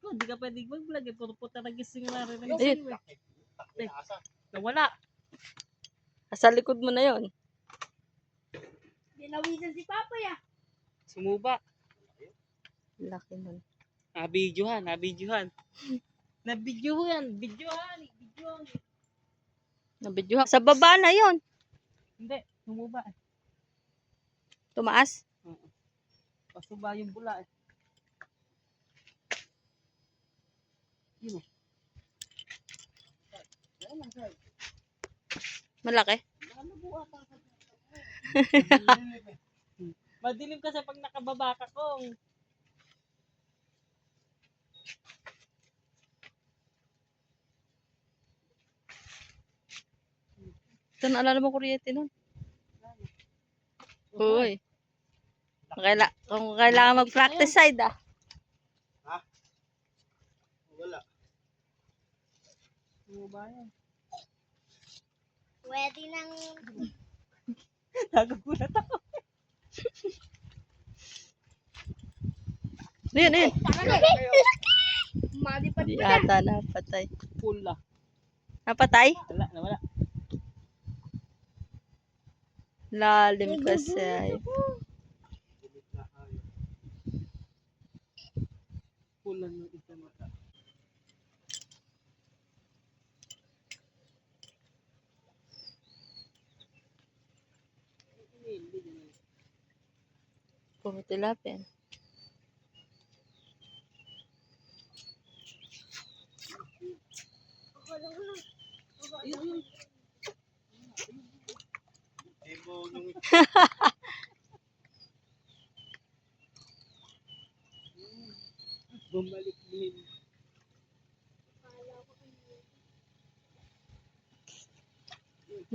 ko, hindi ka pwedeng mag-vlog. Eh. Puro puta nagising na rin. Ayun. Nawala. Sa likod mo na yon. Dinawisan si Papa ya. Sumuba. Laki nun. Nabidyohan. Videohan. Nabidyo. Sa baba na yon. Hindi, sumuba. Tumaas. Pasuba yung bula eh. Yun. Malaki. Madilim kasi pag nakababa ka kong. Ito naalala mo kuryente nun. Uy. Kung kailangan mag-practice side ah. Ha? Wala. Sumuba yan. Pwede nang... Nagagulat ako. Ayun. Malipad Hindi pa na. ata napatay. Pula. Napatay? Nawala. Lalim kasi ay. Pula ng isa mata. Puro tilapia. Bumalik din.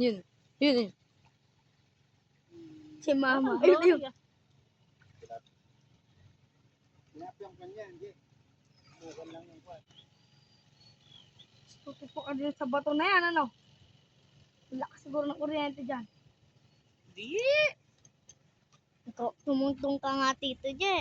Yun. Si Mama. Ayun. Pinapiyang kanya, hindi. Bukan lang yung kwan. Tutupok ka din sa bato na yan, ano? Lakas siguro ng kuryente dyan. Di. Ito, tumuntong ka nga, Tito Je.